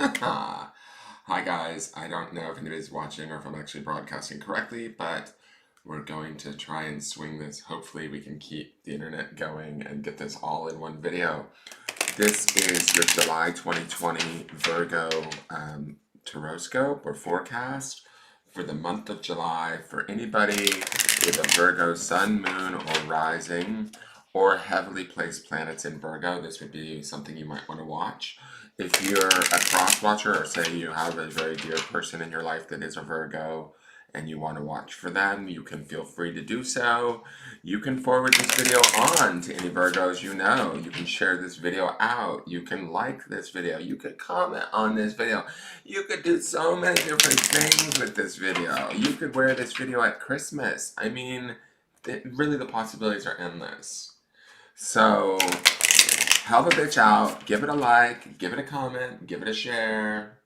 Hi guys, I don't know if anybody's watching or if I'm actually broadcasting correctly, but we're going to try and swing this. Hopefully we can keep the internet going and get this all in one video. This is your July 2020 Virgo Tarotscope or forecast for the month of July for anybody with a Virgo sun, moon, or rising, or heavily placed planets in Virgo. This would be something you might want to watch. If you're a cross watcher, or say you have a very dear person in your life that is a Virgo and you want to watch for them, you can feel free to do so. You can forward this video on to any Virgos you know. You can share this video out. You can like this video. You could comment on this video. You could do so many different things with this video. You could wear this video at Christmas. I mean, really the possibilities are endless. So help a bitch out. Give it a like. Give it a comment. Give it a share.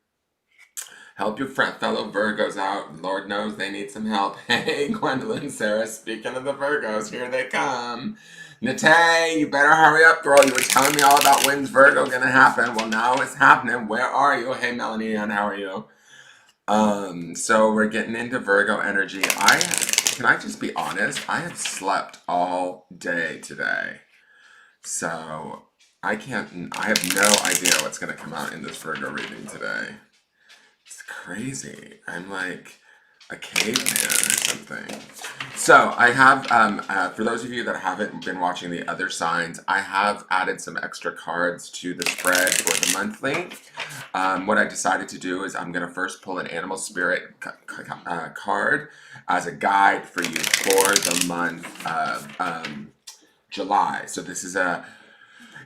Help your fellow Virgos out. Lord knows they need some help. Hey, Gwendolyn, Sarah, speaking of the Virgos, here they come. Nate, you better hurry up, girl. You were telling me all about when's Virgo gonna happen. Well, now it's happening. Where are you? Hey, Melanie, and how are you? So we're getting into Virgo energy. Can I just be honest? I have slept all day today. So I have no idea what's gonna come out in this Virgo reading today. It's crazy. I'm like a caveman or something. So I have, for those of you that haven't been watching the other signs, I have added some extra cards to the spread for the monthly. What I decided to do is I'm going to first pull an animal spirit card as a guide for you for the month of July. So this is a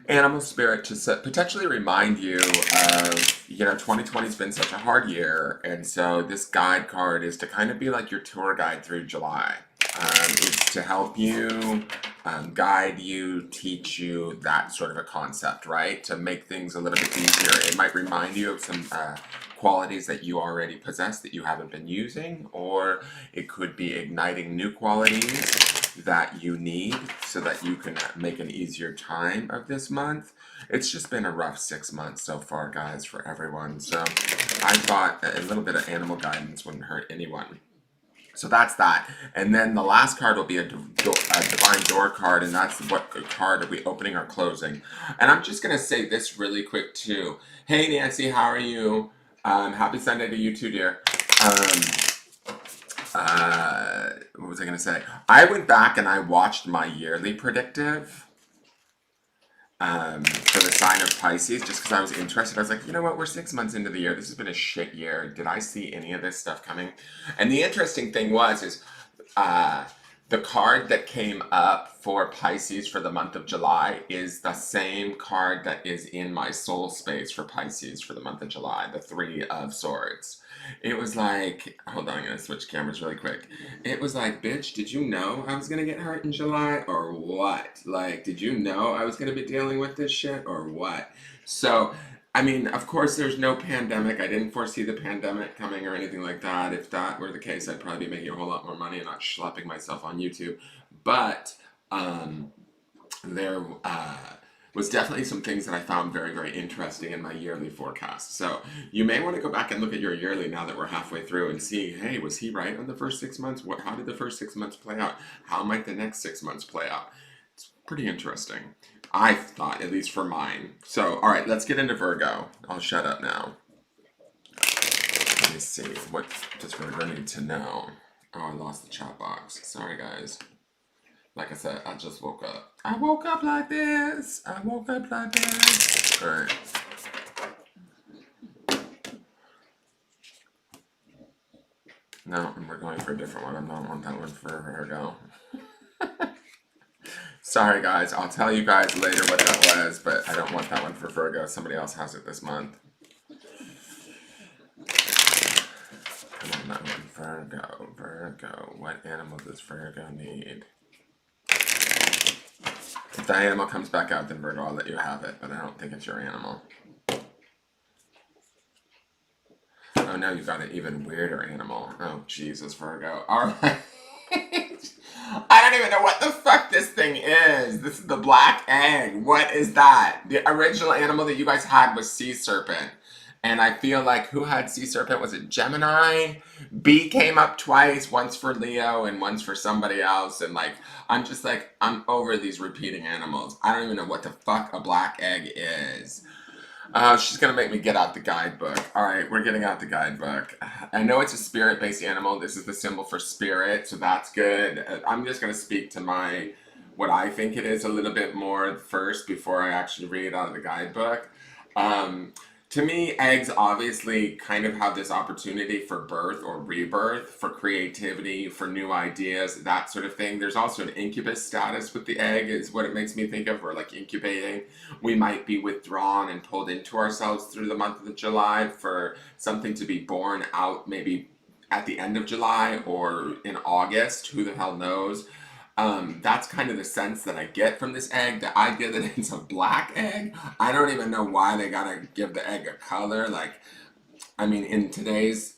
animal spirit to potentially remind you of, 2020's been such a hard year, and so this guide card is to kind of be like your tour guide through July. It's to help you, guide you, teach you that sort of a concept, right? To make things a little bit easier. It might remind you of some qualities that you already possess that you haven't been using, or it could be igniting new qualities that you need so that you can make an easier time of this month. It's just been a rough 6 months so far, guys, for everyone. So I thought a little bit of animal guidance wouldn't hurt anyone. So that's that. And then the last card will be a divine door card, and that's what card are we opening or closing. And I'm just going to say this really quick too. Hey Nancy, how are you? Happy Sunday to you too, dear. What was I going to say? I went back and I watched my yearly predictive for the sign of Pisces just because I was interested. I was like, you know what? We're 6 months into the year. This has been a shit year. Did I see any of this stuff coming? And the interesting thing is the card that came up for Pisces for the month of July is the same card that is in my soul space for Pisces for the month of July, the Three of Swords. It was like, hold on, I'm going to switch cameras really quick. It was like, bitch, did you know I was going to get hurt in July or what? Like, did you know I was going to be dealing with this shit or what? So, I mean, of course, there's no pandemic. I didn't foresee the pandemic coming or anything like that. If that were the case, I'd probably be making a whole lot more money and not schlepping myself on YouTube. But there was definitely some things that I found very, very interesting in my yearly forecast. So you may want to go back and look at your yearly now that we're halfway through and see, hey, was he right on the first 6 months? How did the first 6 months play out? How might the next 6 months play out? It's pretty interesting. I thought, at least for mine. So, all right, let's get into Virgo. I'll shut up now. Let me see. What does Virgo need to know? Oh, I lost the chat box. Sorry, guys. Like I said, I just woke up. I woke up like this. I woke up like this. All right. No, we're going for a different one. I don't want that one for Virgo. Sorry, guys. I'll tell you guys later what that was, but I don't want that one for Virgo. Somebody else has it this month. Come on, that one. Virgo. Virgo. What animal does Virgo need? If that animal comes back out, then Virgo, I'll let you have it, but I don't think it's your animal. Oh, now you've got an even weirder animal. Oh, Jesus, Virgo. All right. I don't even know what the fuck this thing is. This is the black egg. What is that? The original animal that you guys had was sea serpent. And I feel like who had sea serpent? Was it Gemini? B came up twice, once for Leo and once for somebody else. And like, I'm just like, I'm over these repeating animals. I don't even know what the fuck a black egg is. She's gonna make me get out the guidebook. All right, we're getting out the guidebook. I know it's a spirit-based animal. This is the symbol for spirit, so that's good. I'm just gonna speak to what I think it is a little bit more first before I actually read out of the guidebook. Um, to me, eggs obviously kind of have this opportunity for birth or rebirth, for creativity, for new ideas, that sort of thing. There's also an incubus status with the egg, is what it makes me think of, or like incubating. We might be withdrawn and pulled into ourselves through the month of July for something to be born out maybe at the end of July or in August, who the hell knows. That's kind of the sense that I get from this egg. The idea that it's a black egg, I don't even know why they gotta give the egg a color. Like, I mean, in today's,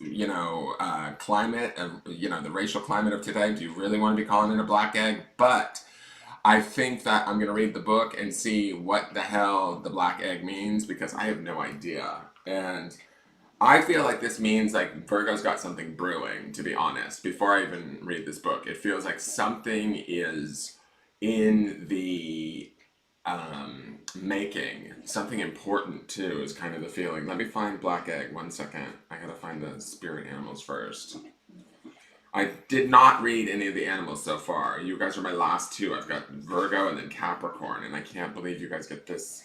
climate, the racial climate of today, do you really want to be calling it a black egg? But I think that I'm gonna read the book and see what the hell the black egg means, because I have no idea. And I feel like this means like Virgo's got something brewing, to be honest. Before I even read this book, it feels like something is in the making. Something important too is kind of the feeling. Let me find black egg. 1 second. I gotta find the spirit animals first. I did not read any of the animals so far. You guys are my last two. I've got Virgo and then Capricorn, and I can't believe you guys get this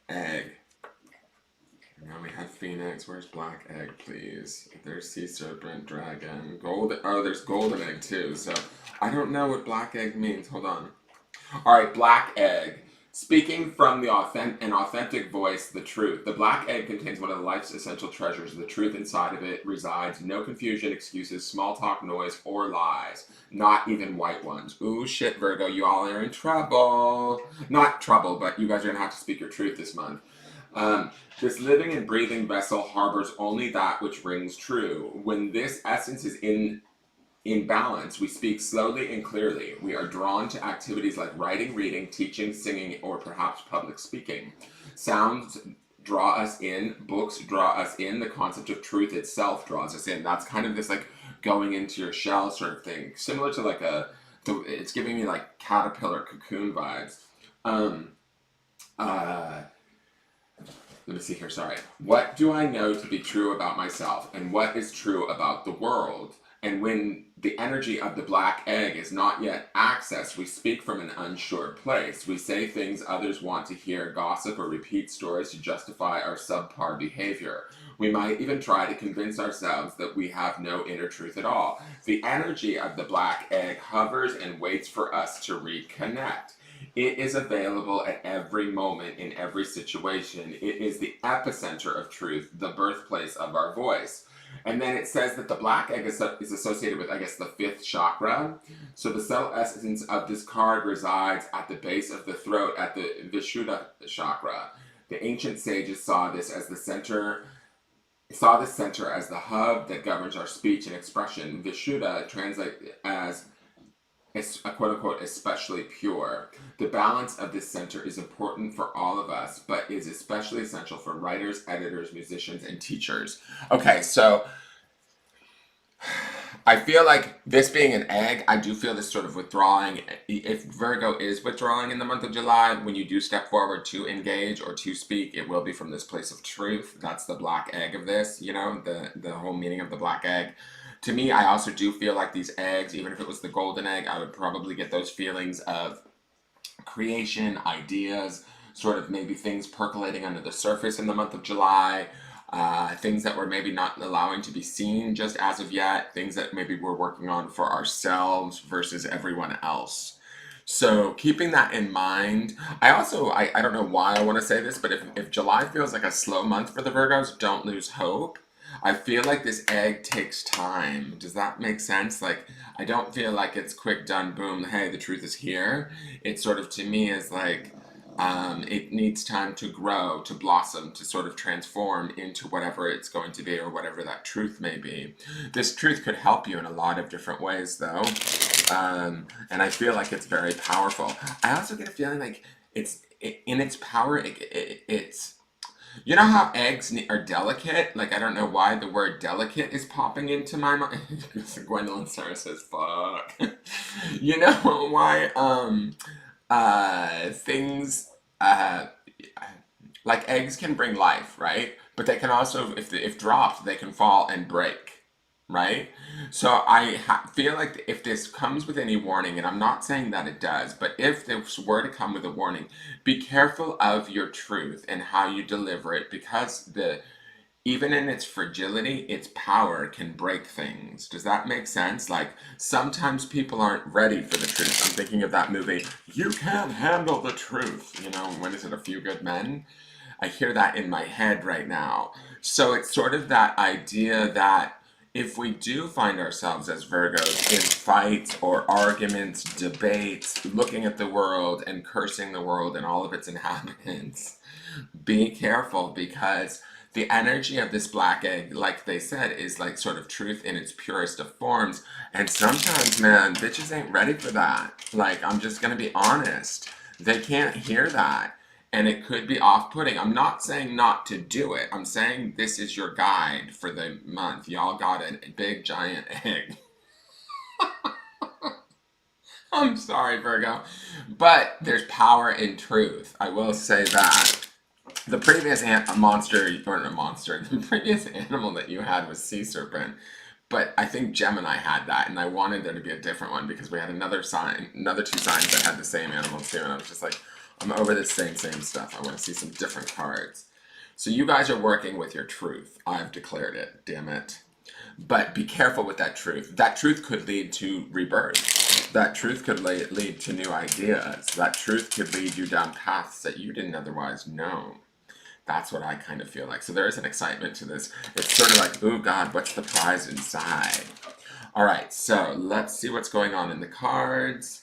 egg. Now we have Phoenix. Where's Black Egg, please? There's Sea Serpent, Dragon, Gold. Oh, there's Golden Egg too. So I don't know what Black Egg means. Hold on. All right, Black Egg. Speaking from an authentic voice, the truth. The black egg contains one of life's essential treasures. The truth inside of it resides. No confusion, excuses, small talk, noise, or lies. Not even white ones. Ooh, shit, Virgo, you all are in trouble. Not trouble, but you guys are going to have to speak your truth this month. This living and breathing vessel harbors only that which rings true. When this essence is in balance, we speak slowly and clearly. We are drawn to activities like writing, reading, teaching, singing, or perhaps public speaking. Sounds draw us in, books draw us in, the concept of truth itself draws us in. That's kind of this like going into your shell sort of thing. Similar to like it's giving me like caterpillar cocoon vibes. Let me see here, sorry. What do I know to be true about myself, and what is true about the world? And when the energy of the black egg is not yet accessed, we speak from an unsure place. We say things others want to hear, gossip, or repeat stories to justify our subpar behavior. We might even try to convince ourselves that we have no inner truth at all. The energy of the black egg hovers and waits for us to reconnect. It is available at every moment in every situation. It is the epicenter of truth, the birthplace of our voice. And then it says that the black egg is associated with, I guess, the fifth chakra. So the subtle essence of this card resides at the base of the throat, at the Vishuddha chakra. The ancient sages saw this center as the hub that governs our speech and expression. Vishuddha translates as a quote-unquote especially pure. The balance of this center is important for all of us, but is especially essential for writers, editors, musicians, and teachers. Okay, so I feel like this being an egg, I do feel this sort of withdrawing. If Virgo is withdrawing in the month of July, when you do step forward to engage or to speak, it will be from this place of truth. That's the black egg of this, the whole meaning of the black egg. To me, I also do feel like these eggs, even if it was the golden egg, I would probably get those feelings of creation, ideas, sort of maybe things percolating under the surface in the month of July, things that we're maybe not allowing to be seen just as of yet, things that maybe we're working on for ourselves versus everyone else. So keeping that in mind, I don't know why I want to say this, but if July feels like a slow month for the Virgos, don't lose hope. I feel like this egg takes time. Does that make sense? Like, I don't feel like it's quick, done, boom, hey, the truth is here. It sort of, to me, is like, it needs time to grow, to blossom, to sort of transform into whatever it's going to be or whatever that truth may be. This truth could help you in a lot of different ways, though. And I feel like it's very powerful. I also get a feeling like in its power, it's You know how eggs are delicate? Like, I don't know why the word delicate is popping into my mind. Gwendolyn Sarah says, fuck. You know why, things, uh, like eggs can bring life, right? But they can also, if dropped, they can fall and break, right? So feel like if this comes with any warning, and I'm not saying that it does, but if this were to come with a warning, be careful of your truth and how you deliver it, because even in its fragility, its power can break things. Does that make sense? Like, sometimes people aren't ready for the truth. I'm thinking of that movie, You Can't Handle the Truth. You know, when is it, A Few Good Men? I hear that in my head right now. So it's sort of that idea that if we do find ourselves as Virgos in fights or arguments, debates, looking at the world and cursing the world and all of its inhabitants, be careful, because the energy of this black egg, like they said, is like sort of truth in its purest of forms. And sometimes, man, bitches ain't ready for that. Like, I'm just gonna be honest. They can't hear that. And it could be off-putting. I'm not saying not to do it. I'm saying this is your guide for the month. Y'all got a big giant egg. I'm sorry, Virgo. But there's power in truth. I will say that. The previous the previous animal that you had was sea serpent. But I think Gemini had that, and I wanted there to be a different one because we had another two signs that had the same animals too, and I was just like, I'm over this same stuff. I want to see some different cards. So you guys are working with your truth. I've declared it, damn it. But be careful with that truth. That truth could lead to rebirth. That truth could lead to new ideas. That truth could lead you down paths that you didn't otherwise know. That's what I kind of feel like. So there is an excitement to this. It's sort of like, oh God, what's the prize inside? All right, so let's see what's going on in the cards.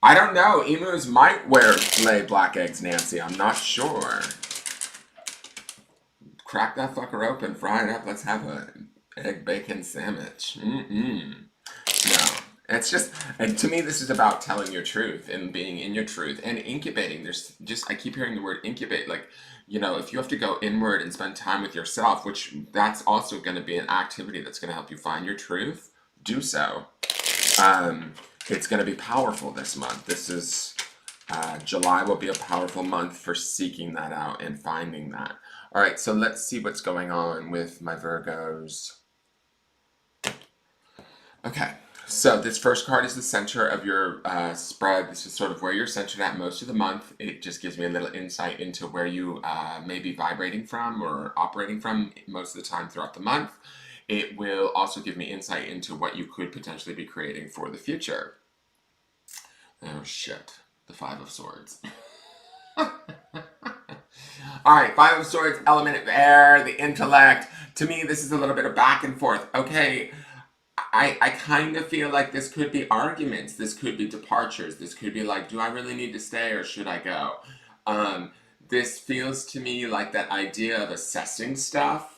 I don't know. Emus might lay black eggs, Nancy. I'm not sure. Crack that fucker open, fry it up. Let's have a egg bacon sandwich. No. It's just, and to me, this is about telling your truth and being in your truth and incubating. I keep hearing the word incubate. Like, you know, if you have to go inward and spend time with yourself, which that's also going to be an activity that's going to help you find your truth, do so. It's going to be powerful this month. July will be a powerful month for seeking that out and finding that. All right, so let's see what's going on with my Virgos. Okay, so this first card is the center of your spread. This is sort of where you're centered at most of the month. It just gives me a little insight into where you may be vibrating from or operating from most of the time throughout the month. It will also give me insight into what you could potentially be creating for the future. Oh shit, the Five of Swords. All right, Five of Swords, element of air, the intellect. To me, this is a little bit of back and forth. Okay, I kind of feel like this could be arguments. This could be departures. This could be like, do I really need to stay or should I go? This feels to me like that idea of assessing stuff.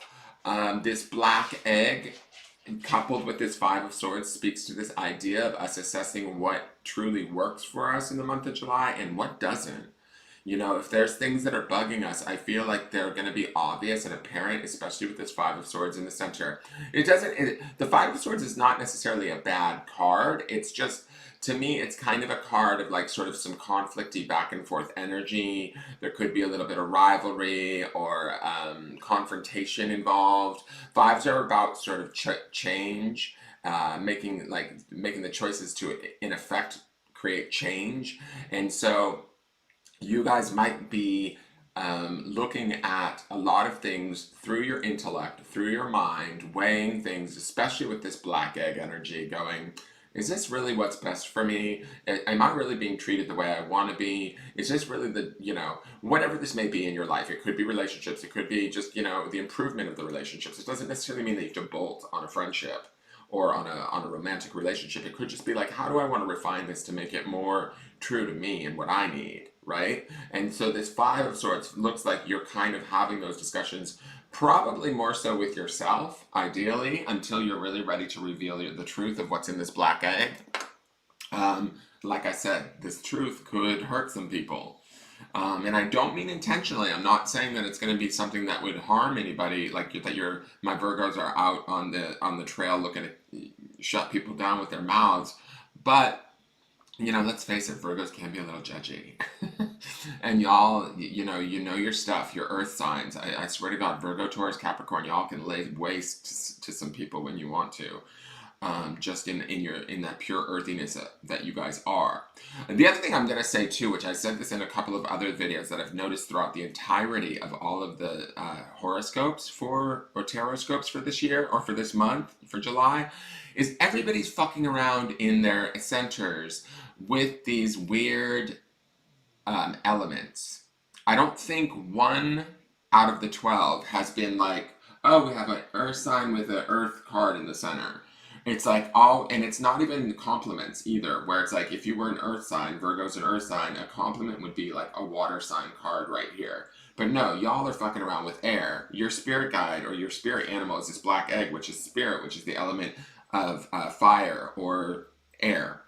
This black egg coupled with this Five of Swords speaks to this idea of us assessing what truly works for us in the month of July and what doesn't. You know, if there's things that are bugging us, I feel like they're going to be obvious and apparent, especially with this Five of Swords in the center. The Five of Swords is not necessarily a bad card. It's just, to me, it's kind of a card of like sort of some conflicty back and forth energy. There could be a little bit of rivalry or confrontation involved. Fives are about sort of change, making the choices to, in effect, create change. And so you guys might be looking at a lot of things through your intellect, through your mind, weighing things, especially with this black egg energy, going, is this really what's best for me? Am I really being treated the way I want to be? Is this really whatever this may be in your life? It could be relationships. It could be just, the improvement of the relationships. It doesn't necessarily mean that you have to bolt on a friendship or on a romantic relationship. It could just be like, how do I want to refine this to make it more true to me and what I need, right? And so this Five of Swords looks like you're kind of having those discussions, probably more so with yourself, ideally, until you're really ready to reveal the truth of what's in this black egg. Like I said, this truth could hurt some people. And I don't mean intentionally. I'm not saying that it's going to be something that would harm anybody, like that my Virgos are out on the trail looking to shut people down with their mouths. But let's face it, Virgos can be a little judgy. And y'all, you know your stuff, your earth signs. I swear to God, Virgo, Taurus, Capricorn, y'all can lay waste to some people when you want to. Just in that pure earthiness that you guys are. And the other thing I'm going to say too, which I said this in a couple of other videos that I've noticed throughout the entirety of all of the horoscopes or tarotscopes for this year or for this month, for July, is everybody's fucking around in their centers with these weird elements. I don't think one out of the 12 has been like, oh, we have an earth sign with an earth card in the center. It's like and it's not even compliments either, where it's like if you were an earth sign, Virgo's an earth sign, a compliment would be like a water sign card right here. But no, y'all are fucking around with air. Your spirit guide or your spirit animal is this black egg, which is spirit, which is the element of fire or air.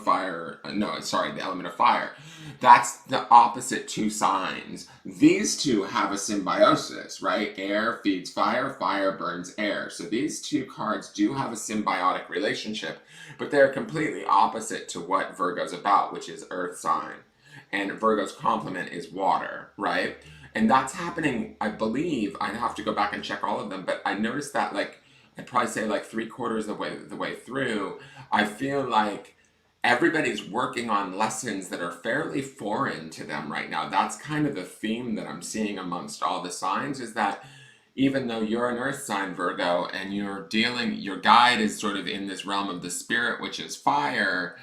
Fire, no, sorry, the element of fire. That's the opposite two signs. These two have a symbiosis, right? Air feeds fire, fire burns air. So these two cards do have a symbiotic relationship, but they're completely opposite to what Virgo's about, which is earth sign. And Virgo's complement is water, right? And that's happening, I believe, I'd have to go back and check all of them, but I noticed that I'd probably say 3/4 of the way through, I feel like everybody's working on lessons that are fairly foreign to them right now. That's kind of the theme that I'm seeing amongst all the signs, is that even though you're an earth sign, Virgo, and your guide is sort of in this realm of the spirit, which is fire,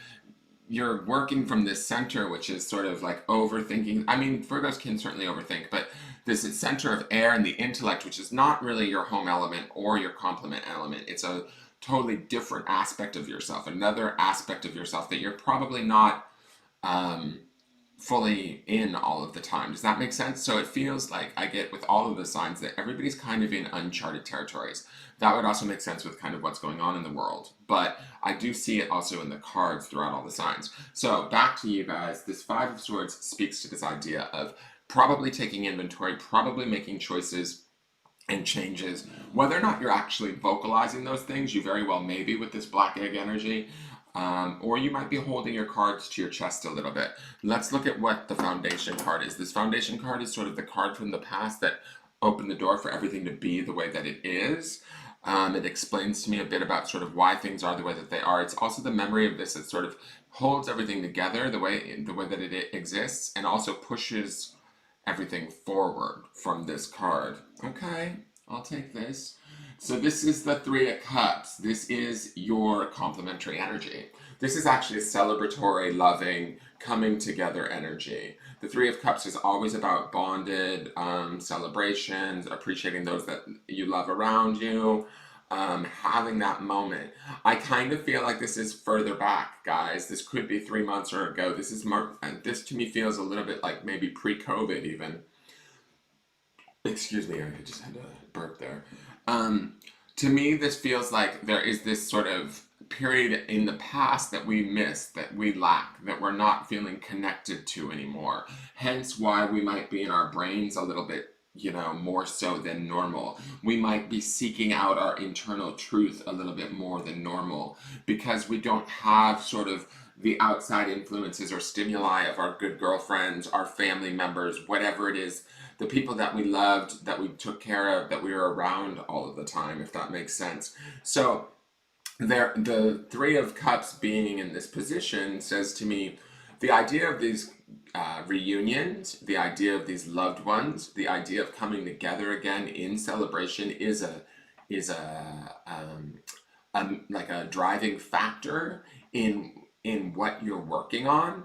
you're working from this center, which is sort of like overthinking. I mean, Virgos can certainly overthink, but this is center of air and the intellect, which is not really your home element or your complement element. It's a totally different aspect of yourself, another aspect of yourself that you're probably not fully in all of the time. Does that make sense? So it feels like I get with all of the signs that everybody's kind of in uncharted territories. That would also make sense with kind of what's going on in the world. But I do see it also in the cards throughout all the signs. So back to you guys. This Five of Swords speaks to this idea of probably taking inventory, probably making choices and changes. Whether or not you're actually vocalizing those things, you very well may be with this black egg energy, or you might be holding your cards to your chest a little bit. Let's look at what the foundation card is. This foundation card is sort of the card from the past that opened the door for everything to be the way that it is. It explains to me a bit about sort of why things are the way that they are. It's also the memory of this that sort of holds everything together the way that it exists, and also pushes everything forward from this card. Okay, I'll take this. So this is the Three of Cups. This is your complementary energy. This is actually a celebratory, loving, coming together energy. The Three of Cups is always about bonded celebrations, appreciating those that you love around you, having that moment. I kind of feel like this is further back, guys. This could be 3 months or ago. This is more, this to me feels a little bit like maybe pre-COVID even. Excuse me, I just had a burp there. To me, this feels like there is this sort of period in the past that we miss, that we lack, that we're not feeling connected to anymore. Hence why we might be in our brains a little bit, more so than normal. We might be seeking out our internal truth a little bit more than normal because we don't have sort of the outside influences or stimuli of our good girlfriends, our family members, whatever it is, the people that we loved, that we took care of, that we were around all of the time, if that makes sense. So the Three of Cups being in this position says to me, the idea of these reunions, the idea of these loved ones, the idea of coming together again in celebration is like a driving factor in what you're working on,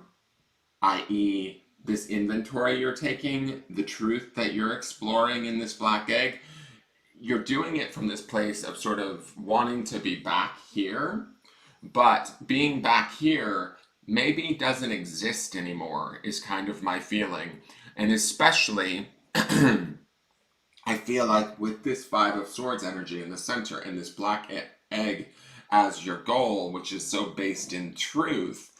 i.e. this inventory you're taking, the truth that you're exploring in this black egg. You're doing it from this place of sort of wanting to be back here, but being back here maybe doesn't exist anymore is kind of my feeling. And especially I feel like with this Five of Swords energy in the center and this black egg as your goal, which is so based in truth,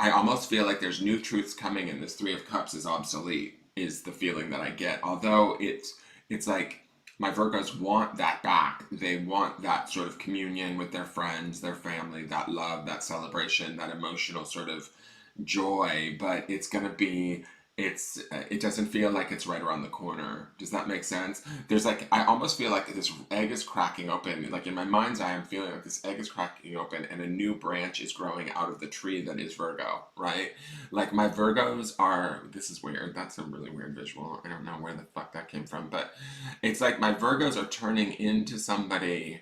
I almost feel like there's new truths coming and this Three of Cups is obsolete, is the feeling that I get. Although it's like my Virgos want that back. They want that sort of communion with their friends, their family, that love, that celebration, that emotional sort of joy, but it's going to be it doesn't feel like it's right around the corner. Does that make sense? There's like I almost feel like this egg is cracking open. Like in my mind's eye, I'm feeling like this egg is cracking open and a new branch is growing out of the tree that is Virgo, right? Like my Virgos are, this is weird. That's a really weird visual. I don't know where the fuck that came from, but it's like my Virgos are turning into somebody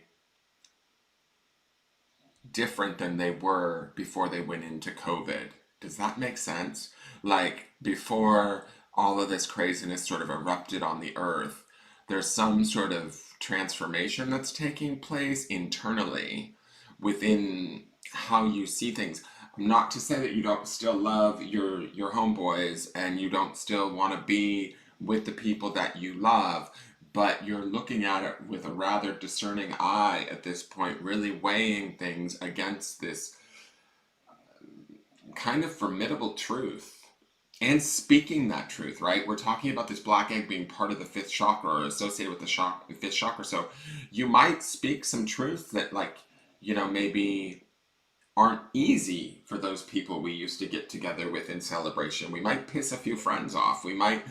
different than they were before they went into COVID. Does that make sense? Like before all of this craziness sort of erupted on the earth, there's some sort of transformation that's taking place internally within how you see things. Not to say that you don't still love your homeboys and you don't still want to be with the people that you love, but you're looking at it with a rather discerning eye at this point, really weighing things against this kind of formidable truth and speaking that truth, right? We're talking about this black egg being part of the fifth chakra or associated with the fifth chakra. So you might speak some truths that, like, maybe aren't easy for those people we used to get together with in celebration. We might piss a few friends off. We might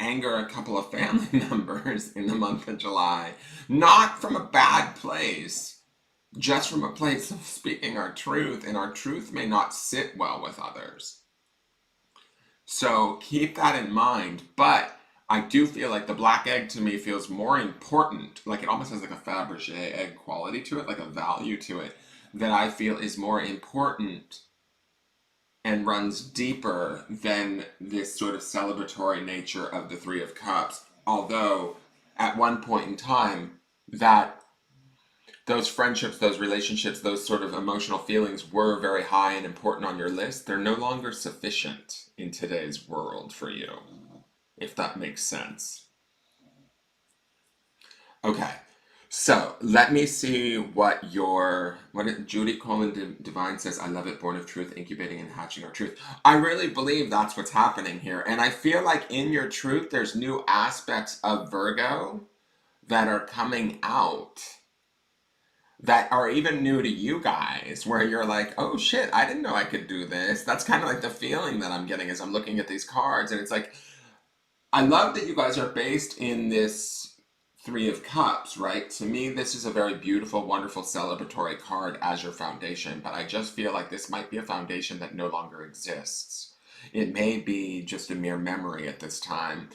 anger a couple of family members in the month of July. Not from a bad place, just from a place of speaking our truth, and our truth may not sit well with others. So keep that in mind, but I do feel like the black egg to me feels more important, like it almost has like a Fabergé egg quality to it, like a value to it, that I feel is more important and runs deeper than this sort of celebratory nature of the Three of Cups. Although at one point in time, that those friendships, those relationships, those sort of emotional feelings were very high and important on your list. They're no longer sufficient in today's world for you, if that makes sense. Okay, so let me see what Judy Colin Divine says. I love it, born of truth, incubating and hatching our truth. I really believe that's what's happening here. And I feel like in your truth, there's new aspects of Virgo that are coming out that are even new to you guys, where you're like, oh shit, I didn't know I could do this. That's kind of like the feeling that I'm getting as I'm looking at these cards. And it's like, I love that you guys are based in this Three of Cups, right? To me, this is a very beautiful, wonderful, celebratory card as your foundation, but I just feel like this might be a foundation that no longer exists. It may be just a mere memory at this time.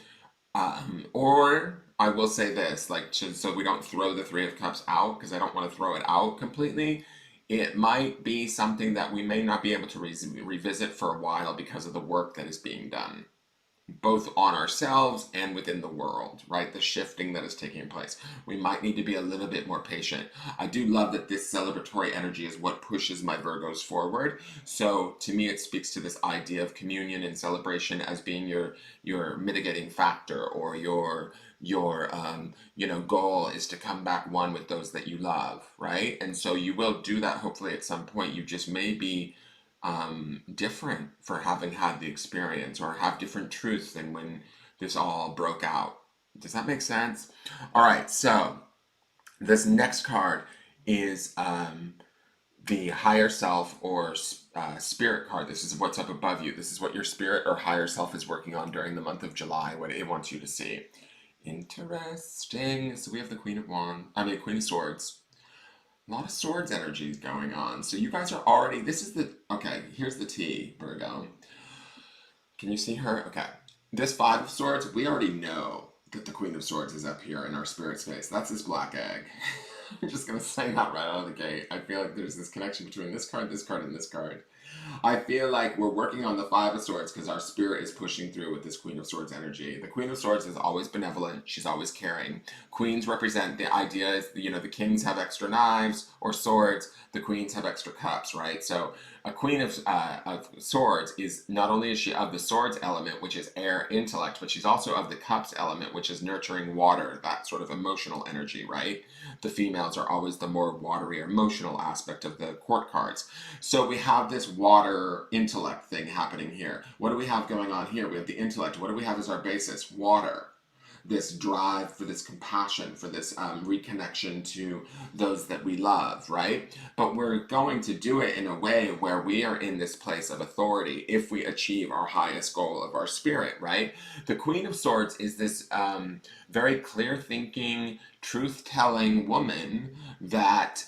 Or I will say this, like, so we don't throw the Three of Cups out, because I don't want to throw it out completely. It might be something that we may not be able to revisit for a while because of the work that is being done, both on ourselves and within the world, right? The shifting that is taking place. We might need to be a little bit more patient. I do love that this celebratory energy is what pushes my Virgos forward. So to me, it speaks to this idea of communion and celebration as being your mitigating factor, or your goal is to come back one with those that you love, right? And so you will do that hopefully at some point. You just may be different for having had the experience, or have different truths than when this all broke out. Does that make sense? All right, so this next card is the higher self, or spirit card. This is what's up above you. This is what your spirit or higher self is working on during the month of July, what it wants you to see. Interesting. So we have the Queen of Swords. A lot of swords energies going on. So you guys are already, okay, here's the T, Virgo. Can you see her? Okay. This Five of Swords, we already know that the Queen of Swords is up here in our spirit space. That's this black egg. I'm just going to say that right out of the gate. I feel like there's this connection between this card, and this card. I feel like we're working on the Five of Swords because our spirit is pushing through with this Queen of Swords energy. The Queen of Swords is always benevolent. She's always caring. Queens represent, the idea is, the kings have extra knives or swords. The queens have extra cups, right? So a Queen of Swords is, not only is she of the swords element, which is air, intellect, but she's also of the cups element, which is nurturing, water, that sort of emotional energy, right? The females are always the more watery, emotional aspect of the court cards. So we have this water intellect thing happening here. What do we have going on here? We have the intellect. What do we have as our basis? Water. This drive for this compassion, for this reconnection to those that we love, right? But we're going to do it in a way where we are in this place of authority if we achieve our highest goal of our spirit, right? The Queen of Swords is this very clear thinking, truth telling woman that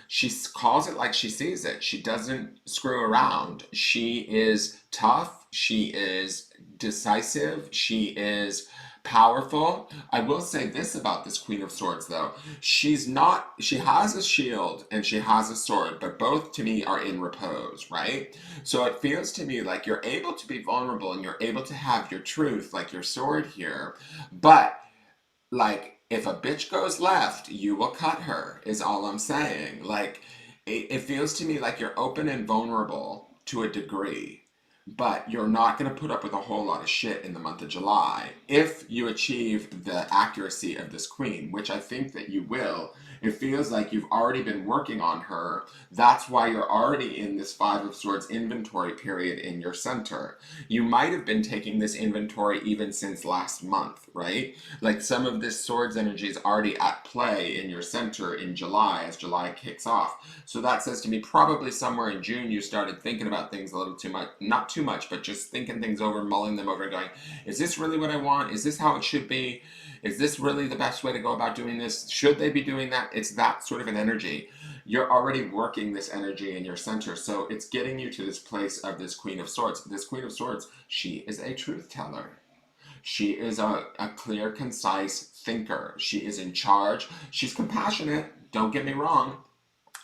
she calls it like she sees it. She doesn't screw around. She is tough. She is decisive. She is powerful. I will say this about this Queen of Swords though. She has a shield and she has a sword, but both to me are in repose, right? So it feels to me like you're able to be vulnerable and you're able to have your truth, like your sword here, but like if a bitch goes left, you will cut her, is all I'm saying. Like it feels to me like you're open and vulnerable to a degree, but you're not going to put up with a whole lot of shit in the month of July if you achieve the accuracy of this queen, which I think that you will. It feels like you've already been working on her. That's why you're already in this Five of Swords inventory period in your center. You might have been taking this inventory even since last month, right? Like some of this Swords energy is already at play in your center in July as July kicks off. So that says to me probably somewhere in June you started thinking about things a little too much, not too much, but just thinking things over, mulling them over, going, is this really what I want? Is this how it should be? Is this really the best way to go about doing this? Should they be doing that? It's that sort of an energy. You're already working this energy in your center. So it's getting you to this place of this Queen of Swords. This Queen of Swords, she is a truth teller. She is a clear, concise thinker. She is in charge. She's compassionate, don't get me wrong.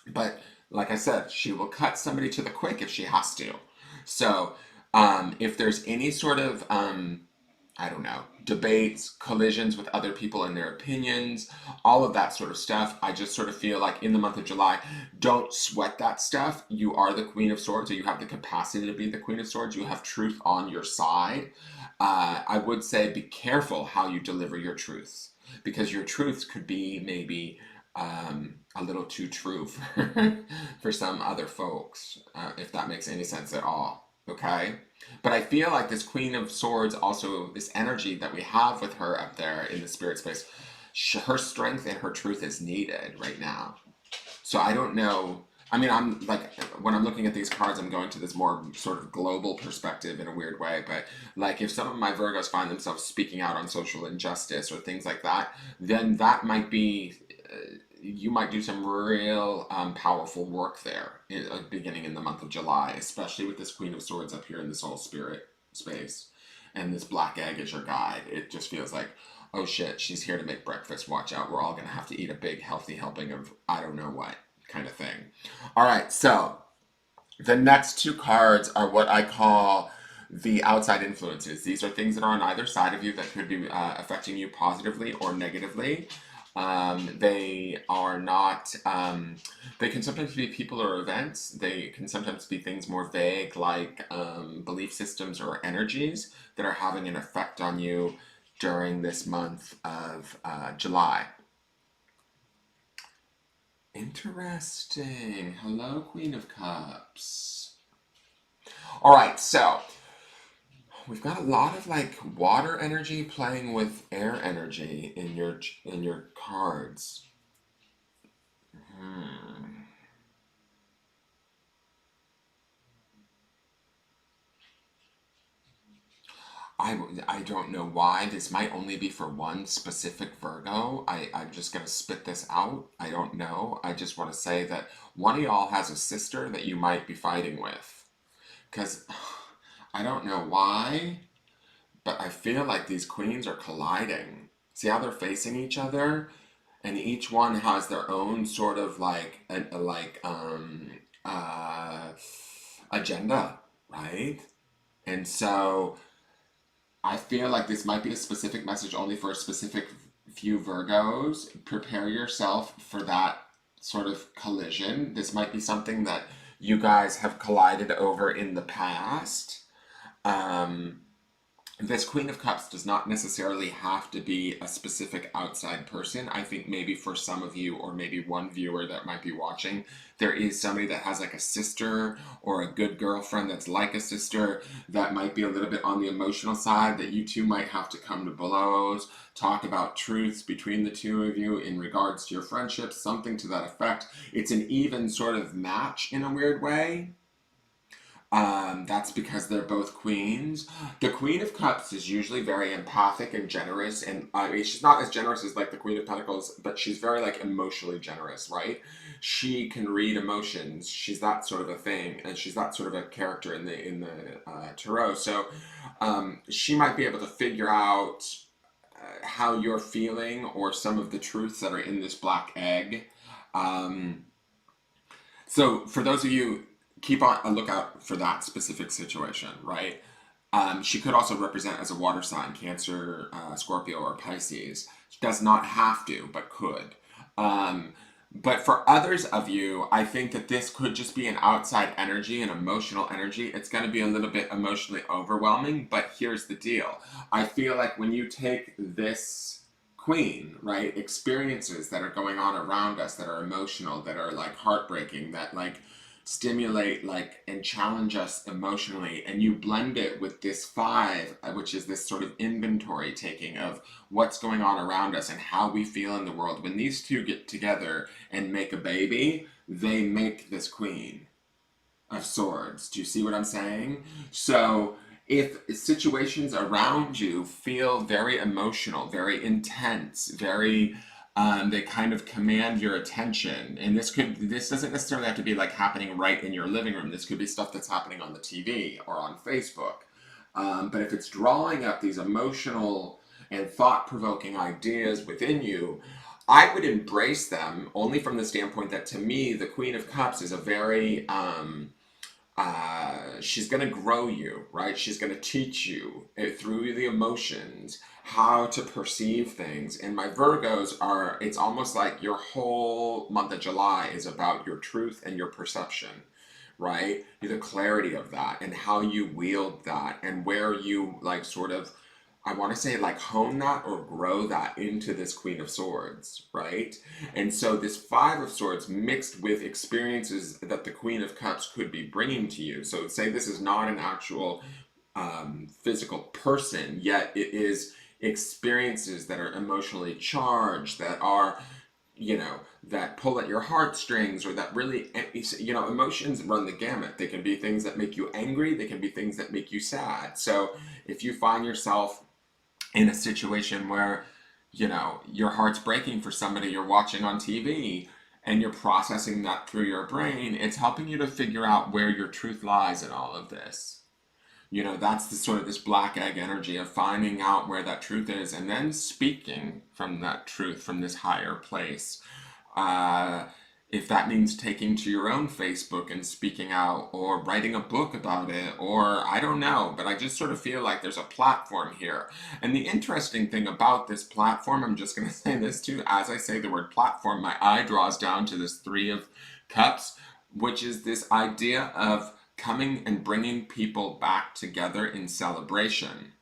But like I said, she will cut somebody to the quick if she has to. So if there's any sort of I don't know, debates, collisions with other people and their opinions, all of that sort of stuff. I just sort of feel like in the month of July, don't sweat that stuff. You are the Queen of Swords, or you have the capacity to be the Queen of Swords. You have truth on your side. I would say be careful how you deliver your truths, because your truths could be maybe a little too true for some other folks, if that makes any sense at all. Okay? But I feel like this Queen of Swords, also this energy that we have with her up there in the spirit space, her strength and her truth is needed right now. So I don't know. I mean, I'm like, when I'm looking at these cards, I'm going to this more sort of global perspective in a weird way. But like, if some of my Virgos find themselves speaking out on social injustice or things like that, then that might be, you might do some real powerful work there beginning in the month of July, especially with this Queen of Swords up here in this whole spirit space. And this black egg is your guide. It just feels like, oh shit, she's here to make breakfast. Watch out. We're all going to have to eat a big, healthy helping of I don't know what kind of thing. All right, so the next two cards are what I call the outside influences. These are things that are on either side of you that could be affecting you positively or negatively. They are not, they can sometimes be people or events. They can sometimes be things more vague, like belief systems or energies that are having an effect on you during this month of July. Interesting. Hello, Queen of Cups. All right, so we've got a lot of like water energy playing with air energy in your cards. I don't know why. This might only be for one specific Virgo. I'm just going to spit this out. I don't know. I just want to say that one of y'all has a sister that you might be fighting with. Because I don't know why, but I feel like these queens are colliding. See how they're facing each other? And each one has their own sort of like, agenda, right? And so I feel like this might be a specific message only for a specific few Virgos. Prepare yourself for that sort of collision. This might be something that you guys have collided over in the past. this Queen of Cups does not necessarily have to be a specific outside person. I think maybe for some of you, or maybe one viewer that might be watching, there is somebody that has like a sister or a good girlfriend that's like a sister that might be a little bit on the emotional side, that you two might have to come to blows, talk about truths between the two of you in regards to your friendship, something to that effect. It's an even sort of match in a weird way. That's because they're both queens. The Queen of Cups is usually very empathic and generous, and I mean, she's not as generous as like the Queen of Pentacles, but she's very like emotionally generous, right? She can read emotions. She's that sort of a thing, and she's that sort of a character in the tarot. So, she might be able to figure out how you're feeling or some of the truths that are in this black egg. Um, so for those of you, keep on a lookout for that specific situation, right? She could also represent as a water sign, Cancer, Scorpio, or Pisces. She does not have to, but could. But for others of you, I think that this could just be an outside energy, an emotional energy. It's going to be a little bit emotionally overwhelming, but here's the deal. I feel like when you take this queen, right, experiences that are going on around us that are emotional, that are like heartbreaking, that like stimulate like and challenge us emotionally, and you blend it with this five, which is this sort of inventory taking of what's going on around us and how we feel in the world. When these two get together and make a baby, they make this Queen of Swords. Do you see what I'm saying? So if situations around you feel very emotional, very intense, very they kind of command your attention, and this doesn't necessarily have to be like happening right in your living room. This could be stuff that's happening on the TV or on Facebook. But if it's drawing up these emotional and thought-provoking ideas within you, I would embrace them only from the standpoint that, to me, the Queen of Cups is a very she's going to grow you, right? She's going to teach you through the emotions how to perceive things. And my Virgos are, it's almost like your whole month of July is about your truth and your perception, right? The clarity of that and how you wield that and where you like sort of, I want to say like hone that or grow that into this Queen of Swords, right? And so this Five of Swords mixed with experiences that the Queen of Cups could be bringing to you. So say this is not an actual physical person, yet it is experiences that are emotionally charged, that are, you know, that pull at your heartstrings, or that really, you know, emotions run the gamut. They can be things that make you angry, they can be things that make you sad. So if you find yourself in a situation where, you know, your heart's breaking for somebody you're watching on TV and you're processing that through your brain, it's helping you to figure out where your truth lies in all of this. You know, that's the sort of this black egg energy of finding out where that truth is and then speaking from that truth from this higher place. Uh, if that means taking to your own Facebook and speaking out, or writing a book about it, or I don't know, but I just sort of feel like there's a platform here. And the interesting thing about this platform, I'm just going to say this too, as I say the word platform, my eye draws down to this Three of Cups, which is this idea of coming and bringing people back together in celebration,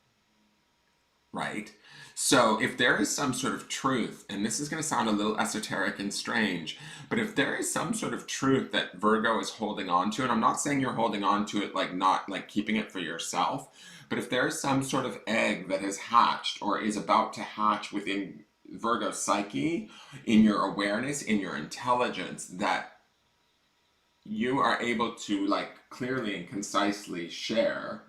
right? So if there is some sort of truth, and this is going to sound a little esoteric and strange, but if there is some sort of truth that Virgo is holding on to, and I'm not saying you're holding on to it like not like keeping it for yourself, but if there is some sort of egg that has hatched or is about to hatch within Virgo's psyche, in your awareness, in your intelligence, that you are able to like clearly and concisely share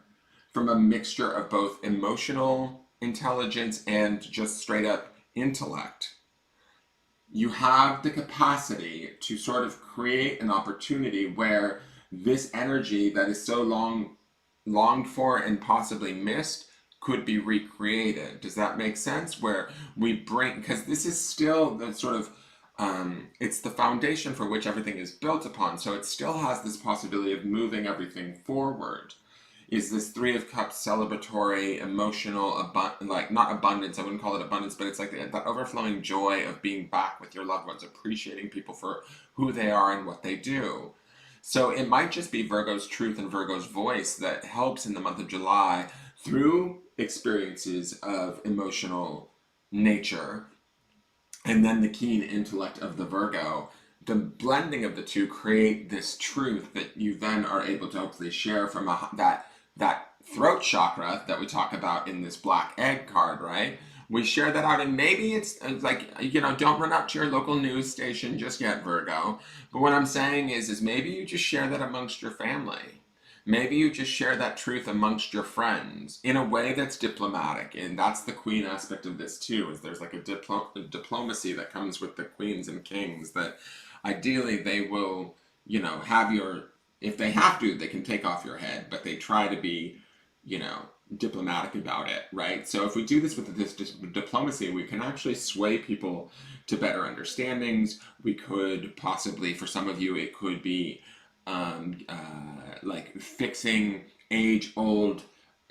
from a mixture of both emotional intelligence and just straight up intellect. You have the capacity to sort of create an opportunity where this energy that is so long longed for and possibly missed could be recreated. Does that make sense? Where we bring, because this is still the sort of it's the foundation for which everything is built upon. So it still has this possibility of moving everything forward. Is this Three of Cups celebratory, emotional, like not abundance, I wouldn't call it abundance, but it's like that overflowing joy of being back with your loved ones, appreciating people for who they are and what they do. So it might just be Virgo's truth and Virgo's voice that helps in the month of July through experiences of emotional nature, and then the keen intellect of the Virgo, the blending of the two create this truth that you then are able to hopefully share from that throat chakra that we talk about in this black egg card, right? We share that out, and maybe it's like, don't run out to your local news station just yet, Virgo. But what I'm saying is maybe you just share that amongst your family. Maybe you just share that truth amongst your friends in a way that's diplomatic. And that's the queen aspect of this too, is there's like a diplomacy that comes with the queens and kings that ideally they will, have if they have to, they can take off your head, but they try to be, diplomatic about it, right? So if we do this with this diplomacy, we can actually sway people to better understandings. We could possibly, for some of you, it could be like fixing age-old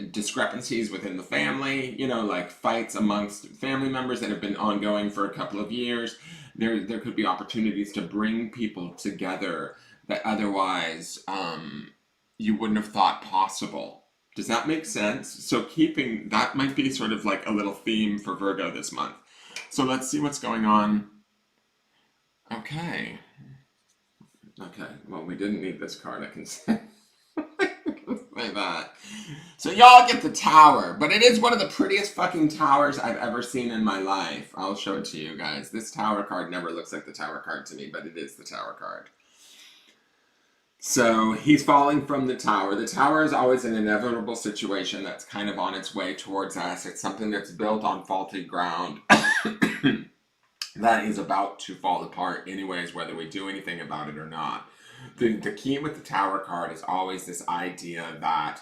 discrepancies within the family, like fights amongst family members that have been ongoing for a couple of years. There could be opportunities to bring people together that otherwise you wouldn't have thought possible. Does that make sense? So keeping that might be sort of like a little theme for Virgo this month. So let's see what's going on. Okay, well, we didn't need this card, I can say. Say that. So y'all get the tower, but it is one of the prettiest fucking towers I've ever seen in my life. I'll show it to you guys. This tower card never looks like the tower card to me, but it is the tower card. So he's falling from the tower. The tower is always an inevitable situation that's kind of on its way towards us. It's something that's built on faulty ground that is about to fall apart anyways, whether we do anything about it or not. The key with the tower card is always this idea that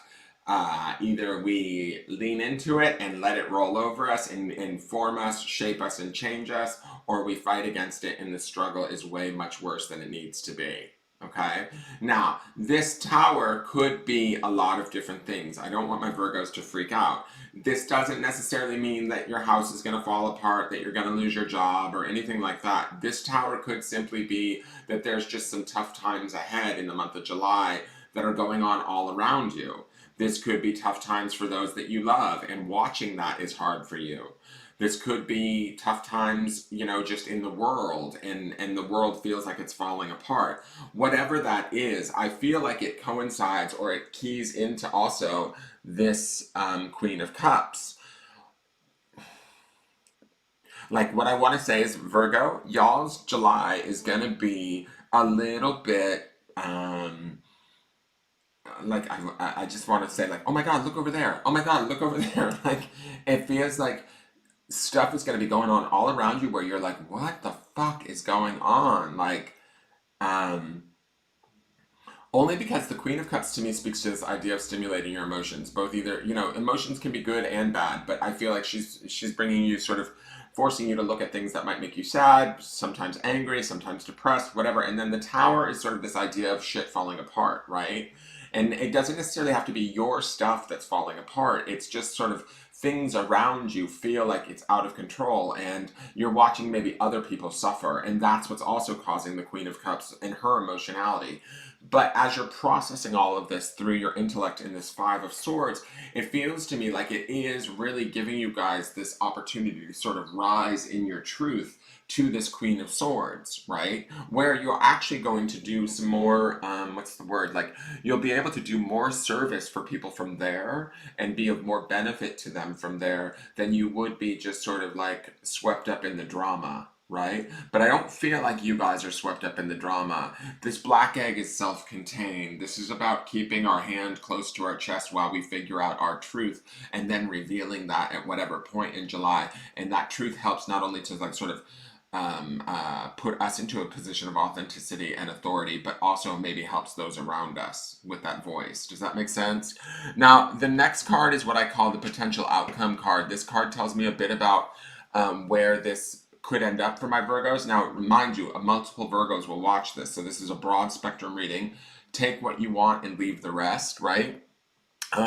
either we lean into it and let it roll over us and inform us, shape us, and change us, or we fight against it and the struggle is way much worse than it needs to be. Okay? Now, this tower could be a lot of different things. I don't want my Virgos to freak out. This doesn't necessarily mean that your house is going to fall apart, that you're going to lose your job, or anything like that. This tower could simply be that there's just some tough times ahead in the month of July that are going on all around you. This could be tough times for those that you love, and watching that is hard for you. This could be tough times, just in the world, and the world feels like it's falling apart. Whatever that is, I feel like it coincides or it keys into also this Queen of Cups. Like, what I want to say is, Virgo, y'all's July is going to be a little bit, like, I just want to say, like, oh my God, look over there. Oh my God, look over there. Like, it feels like stuff is going to be going on all around you where you're like, what the fuck is going on? Like, only because the Queen of Cups to me speaks to this idea of stimulating your emotions. Both either, emotions can be good and bad, but I feel like she's bringing you sort of forcing you to look at things that might make you sad, sometimes angry, sometimes depressed, whatever. And then the tower is sort of this idea of shit falling apart, right? And it doesn't necessarily have to be your stuff that's falling apart. It's just sort of things around you feel like it's out of control and you're watching maybe other people suffer. And that's what's also causing the Queen of Cups and her emotionality. But as you're processing all of this through your intellect in this Five of Swords, it feels to me like it is really giving you guys this opportunity to sort of rise in your truth to this Queen of Swords, right? Where you're actually going to do some more, like, you'll be able to do more service for people from there and be of more benefit to them from there than you would be just sort of like swept up in the drama, right? But I don't feel like you guys are swept up in the drama. This black egg is self-contained. This is about keeping our hand close to our chest while we figure out our truth and then revealing that at whatever point in July. And that truth helps not only to like sort of put us into a position of authenticity and authority, but also maybe helps those around us with that voice. Does that make sense? Now, the next card is what I call the potential outcome card. This card tells me a bit about where this could end up for my Virgos. Now, mind you, multiple Virgos will watch this, so this is a broad spectrum reading. Take what you want and leave the rest, right?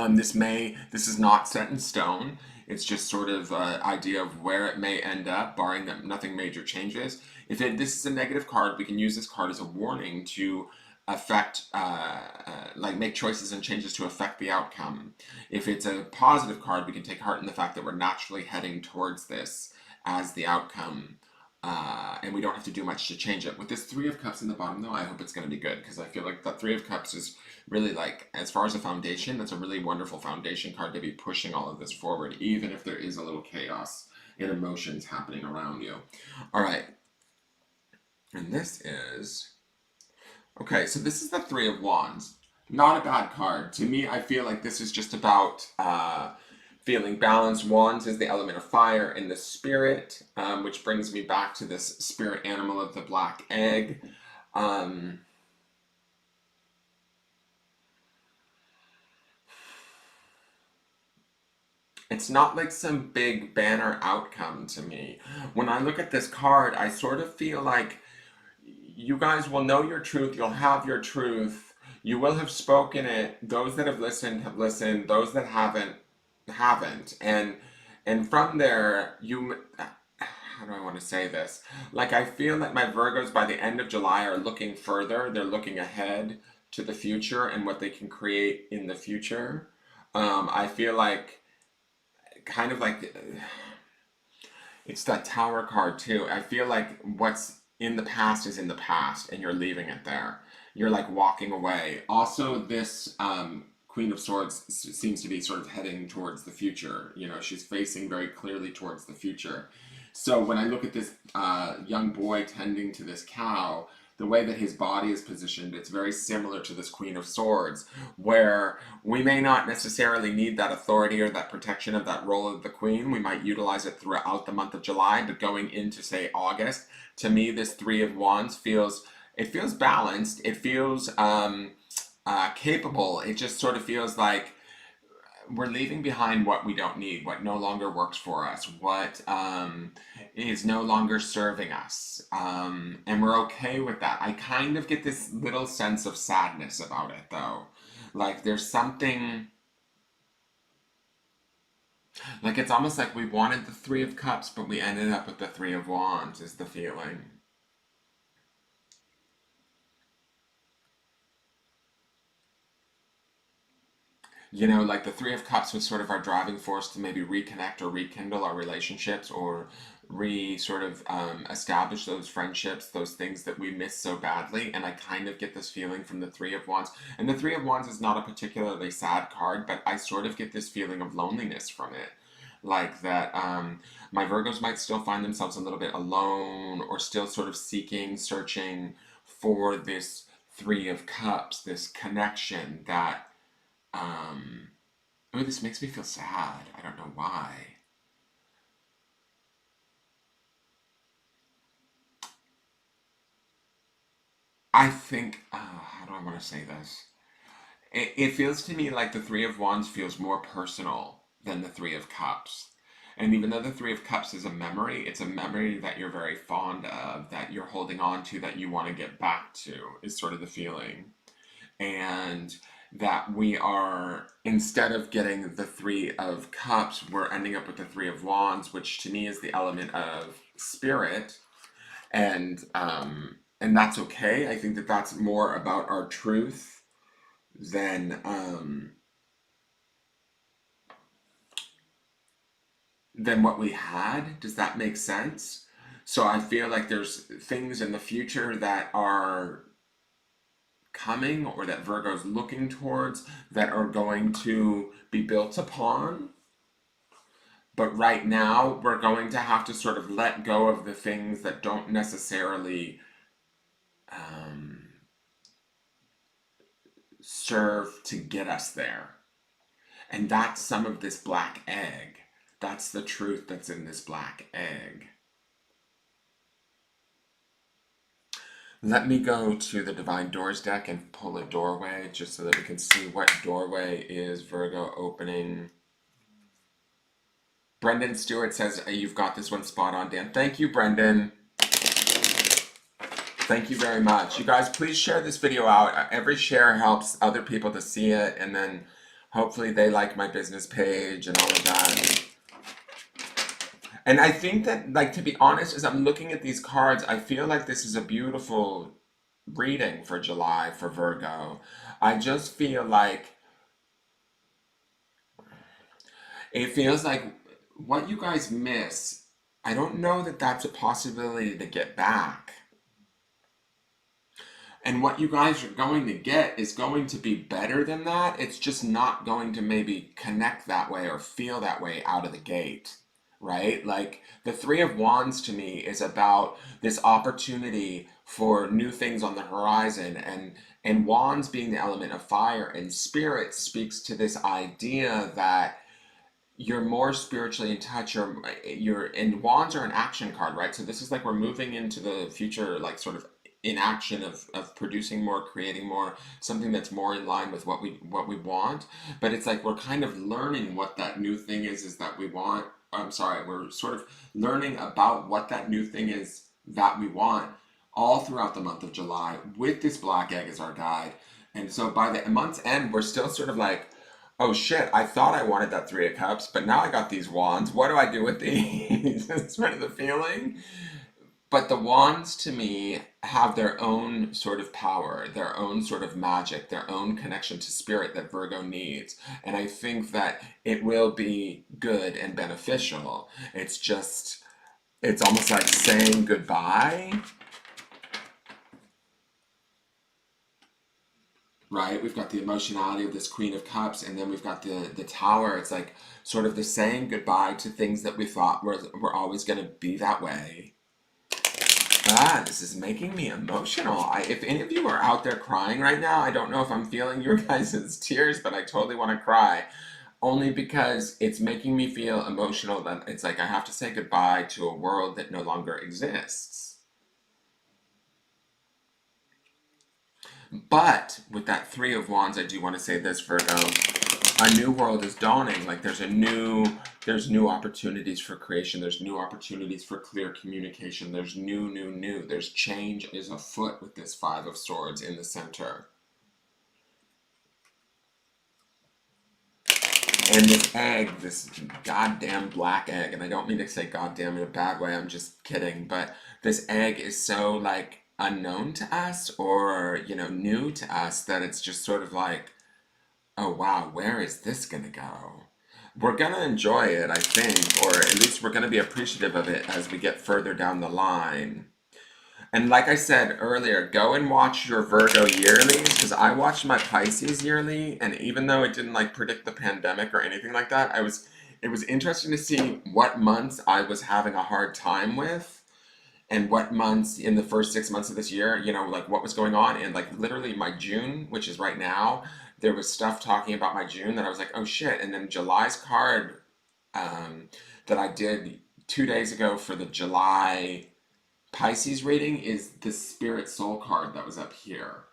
This is not set in stone. It's just sort of an idea of where it may end up, barring that nothing major changes. If this is a negative card, we can use this card as a warning to affect, like make choices and changes to affect the outcome. If it's a positive card, we can take heart in the fact that we're naturally heading towards this as the outcome. And we don't have to do much to change it. With this Three of Cups in the bottom, though, I hope it's going to be good, because I feel like that Three of Cups is really, like, as far as a foundation, that's a really wonderful foundation card to be pushing all of this forward, even if there is a little chaos and emotions happening around you. All right. And this is... Okay, so this is the Three of Wands. Not a bad card. To me, I feel like this is just about feeling balanced. Wands is the element of fire in the spirit, which brings me back to this spirit animal of the black egg. It's not like some big banner outcome to me. When I look at this card, I sort of feel like you guys will know your truth, you'll have your truth, you will have spoken it. Those that have listened, those that haven't. And from there, how do I want to say this? Like, I feel like my Virgos by the end of July are looking further, they're looking ahead to the future and what they can create in the future. I feel like, kind of like, it's that Tower card too. I feel like what's in the past is in the past, and you're leaving it there. You're like walking away. Also, this Queen of Swords seems to be sort of heading towards the future. You know, she's facing very clearly towards the future. So when I look at this young boy tending to this cow, the way that his body is positioned, it's very similar to this Queen of Swords, where we may not necessarily need that authority or that protection of that role of the Queen. We might utilize it throughout the month of July, but going into, say, August, to me, this Three of Wands feels balanced. It feels capable. It just sort of feels like we're leaving behind what we don't need, what no longer works for us, what is no longer serving us. And we're okay with that. I kind of get this little sense of sadness about it, though. Like, there's something... Like, it's almost like we wanted the Three of Cups, but we ended up with the Three of Wands, is the feeling. You know, like the Three of Cups was sort of our driving force to maybe reconnect or rekindle our relationships, or establish those friendships, those things that we miss so badly. And I kind of get this feeling from the Three of Wands. And the Three of Wands is not a particularly sad card, but I sort of get this feeling of loneliness from it. Like that my Virgos might still find themselves a little bit alone, or still sort of searching for this Three of Cups, this connection that oh, this makes me feel sad. I don't know why. I think, how do I want to say this? It feels to me like the Three of Wands feels more personal than the Three of Cups. And even though the Three of Cups is a memory, it's a memory that you're very fond of, that you're holding on to, that you want to get back to, is sort of the feeling. And that we are, instead of getting the Three of Cups, we're ending up with the Three of Wands, which to me is the element of spirit. And that's okay. I think that that's more about our truth than what we had. Does that make sense? So I feel like there's things in the future that are coming, or that Virgo's looking towards, that are going to be built upon. But right now, we're going to have to sort of let go of the things that don't necessarily serve to get us there. And that's some of this black egg. That's the truth that's in this black egg. Let me go to the Divine Doors deck and pull a doorway, just so that we can see what doorway is Virgo opening. Brendan Stewart says, you've got this one spot on, Dan. Thank you, Brendan. Thank you very much. You guys, please share this video out. Every share helps other people to see it, and then hopefully they like my business page and all of that. And I think that, like, to be honest, as I'm looking at these cards, I feel like this is a beautiful reading for July for Virgo. I just feel like it feels like what you guys miss, I don't know that that's a possibility to get back. And what you guys are going to get is going to be better than that. It's just not going to maybe connect that way or feel that way out of the gate, right? Like the Three of Wands to me is about this opportunity for new things on the horizon, and wands being the element of fire, and spirit speaks to this idea that you're more spiritually in touch. You're and wands are an action card, right? So this is like we're moving into the future, like sort of in action of producing more, creating more, something that's more in line with what we want. But it's like we're kind of learning what that new thing is that we want. I'm sorry, we're sort of learning about what that new thing is that we want all throughout the month of July with this black egg as our guide. And so by the month's end, we're still sort of like, oh shit, I thought I wanted that Three of Cups, but now I got these wands. What do I do with these? It's sort of the feeling. But the wands to me have their own sort of power, their own sort of magic, their own connection to spirit that Virgo needs. And I think that it will be good and beneficial. It's just, it's almost like saying goodbye, right? We've got the emotionality of this Queen of Cups, and then we've got the Tower. It's like sort of the saying goodbye to things that we thought were always going to be that way. Ah, this is making me emotional. If any of you are out there crying right now, I don't know if I'm feeling your guys' tears, but I totally want to cry. Only because it's making me feel emotional that it's like I have to say goodbye to a world that no longer exists. But with that Three of Wands, I do want to say this, Virgo. A new world is dawning. Like there's new opportunities for creation. There's new opportunities for clear communication. There's new. There's change is afoot with this Five of Swords in the center. And this egg, this goddamn black egg, and I don't mean to say goddamn in a bad way, I'm just kidding, but this egg is so like unknown to us or, new to us that it's just sort of like, oh wow, where is this gonna go? We're gonna enjoy it, I think, or at least we're gonna be appreciative of it as we get further down the line. And like I said earlier, go and watch your Virgo yearlies because I watched my Pisces yearly, and even though it didn't like predict the pandemic or anything like that, it was interesting to see what months I was having a hard time with and what months in the first 6 months of this year, like what was going on. And like literally my June, which is right now, there was stuff talking about my June that I was like, oh shit. And then July's card um, that I did 2 days ago for the July Pisces reading is the Spirit Soul card that was up here.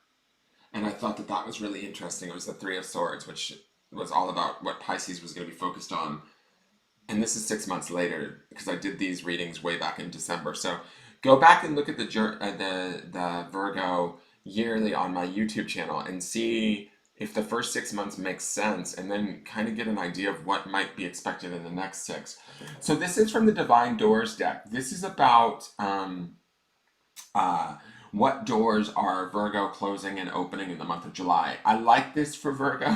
And I thought that that was really interesting. It was the Three of Swords, which was all about what Pisces was going to be focused on. And this is 6 months later because I did these readings way back in December. So go back and look at the Virgo yearly on my YouTube channel and see if the first 6 months makes sense, and then kind of get an idea of what might be expected in the next six. So this is from the Divine Doors deck. This is about uh, what doors are Virgo closing and opening in the month of July. I like this for Virgo.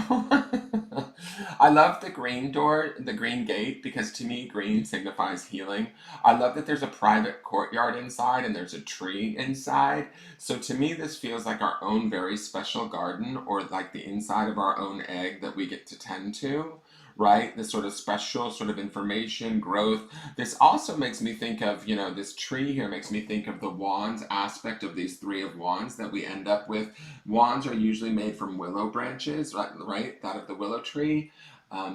I love the green door, the green gate, because to me, green signifies healing. I love that there's a private courtyard inside and there's a tree inside. So to me, this feels like our own very special garden, or like the inside of our own egg that we get to tend to, right? This sort of special sort of information, growth. This also makes me think of, this tree here makes me think of the wands aspect of these Three of Wands that we end up with. Wands are usually made from willow branches, right? That of the willow tree.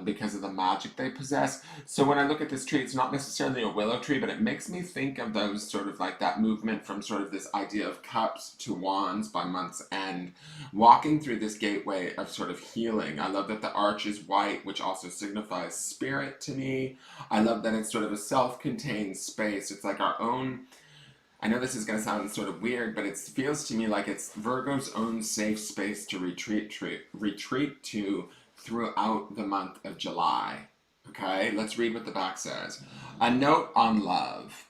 Because of the magic they possess. So when I look at this tree, it's not necessarily a willow tree, but it makes me think of those sort of like that movement from sort of this idea of cups to wands by month's end, walking through this gateway of sort of healing. I love that the arch is white, which also signifies spirit to me. I love that it's sort of a self-contained space. It's like our own, I know this is going to sound sort of weird, but it feels to me like it's Virgo's own safe space to retreat to throughout the month of July. Okay, let's read what the back says. A note on love.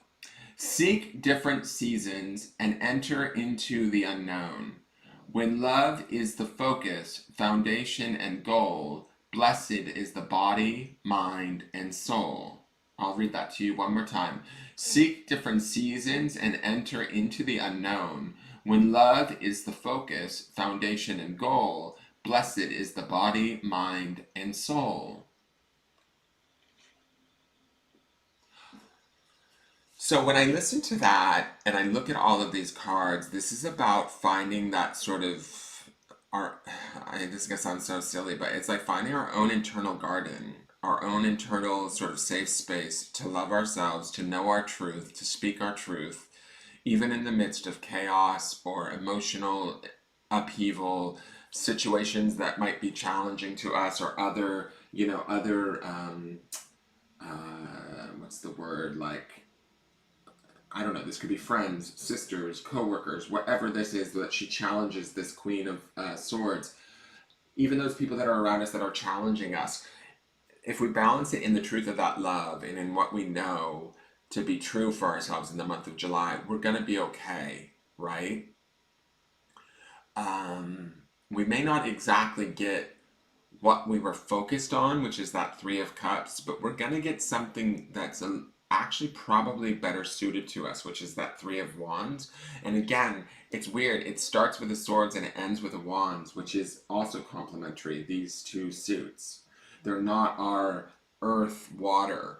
Seek different seasons and enter into the unknown. When love is the focus, foundation, and goal, blessed is the body, mind, and soul. I'll read that to you one more time. Seek different seasons and enter into the unknown. When love is the focus, foundation, and goal, blessed is the body, mind, and soul. So when I listen to that and I look at all of these cards, this is about finding that sort of our this is gonna sound so silly, but it's like finding our own internal garden, our own internal sort of safe space to love ourselves, to know our truth, to speak our truth, even in the midst of chaos or emotional upheaval, situations that might be challenging to us or other, what's the word, like, I don't know, this could be friends, sisters, co-workers, whatever this is that she challenges this Queen of Swords. Even those people that are around us that are challenging us, if we balance it in the truth of that love and in what we know to be true for ourselves in the month of July, we're going to be okay, right? We may not exactly get what we were focused on, which is that Three of Cups, but we're going to get something that's actually probably better suited to us, which is that Three of Wands. And again, it's weird. It starts with the swords and it ends with the wands, which is also complementary, these two suits. They're not our earth water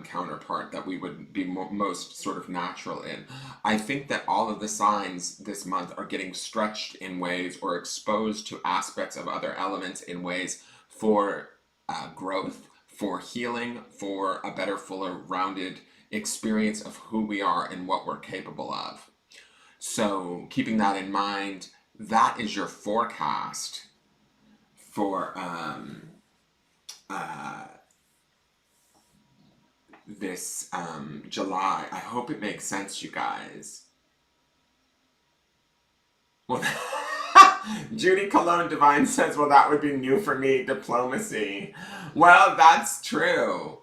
counterpart that we would be most sort of natural in. I think that all of the signs this month are getting stretched in ways or exposed to aspects of other elements in ways for growth, for healing, for a better, fuller, rounded experience of who we are and what we're capable of. So keeping that in mind, that is your forecast for this July. I hope it makes sense, you guys. Well, Judy Cologne Divine says, well, that would be new for me, diplomacy. Well, that's true.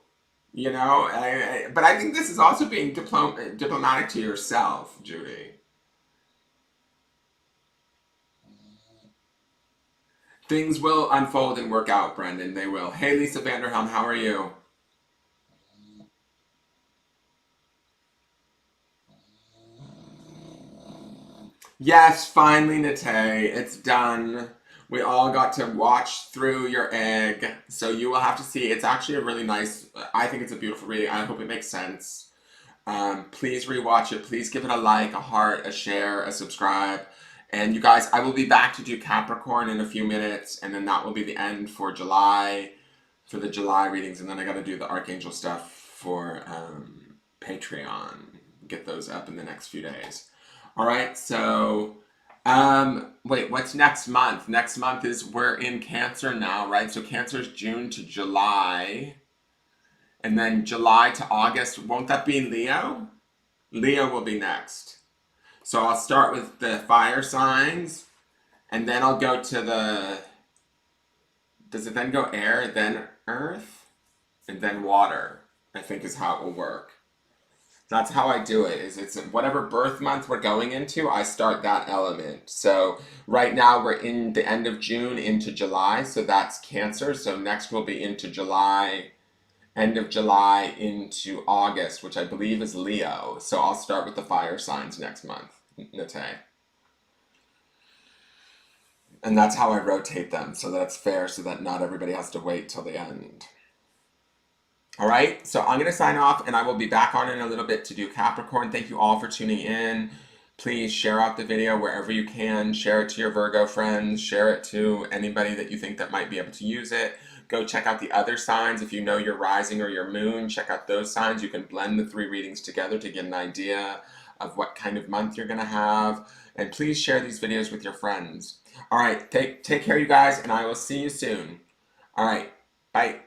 But I think this is also being diplomatic to yourself, Judy. Things will unfold and work out, Brendan. They will. Hey, Lisa Vanderhelm, how are you? Yes, finally, Nate. It's done. We all got to watch through your egg. So you will have to see. It's actually a really nice, I think it's a beautiful reading. I hope it makes sense. Please rewatch it. Please give it a like, a heart, a share, a subscribe. And you guys, I will be back to do Capricorn in a few minutes. And then that will be the end for July, for the July readings. And then I got to do the Archangel stuff for Patreon. Get those up in the next few days. All right, so wait, what's next month? Next month is we're in Cancer now, right? So Cancer is June to July, and then July to August. Won't that be Leo? Leo will be next. So I'll start with the fire signs, and then I'll go to the. Does it then go air, then earth, and then water? I think is how it will work. That's how I do it. Is it's whatever birth month we're going into, I start that element. So right now we're in the end of June into July, so that's Cancer. So next we'll be into July, end of July into August, which I believe is Leo. So I'll start with the fire signs next month, Nate. And that's how I rotate them, so that's fair, so that not everybody has to wait till the end. All right, so I'm going to sign off, and I will be back on in a little bit to do Capricorn. Thank you all for tuning in. Please share out the video wherever you can. Share it to your Virgo friends. Share it to anybody that you think that might be able to use it. Go check out the other signs. If you know your rising or your moon, check out those signs. You can blend the three readings together to get an idea of what kind of month you're going to have. And please share these videos with your friends. All right, take care, you guys, and I will see you soon. All right, bye.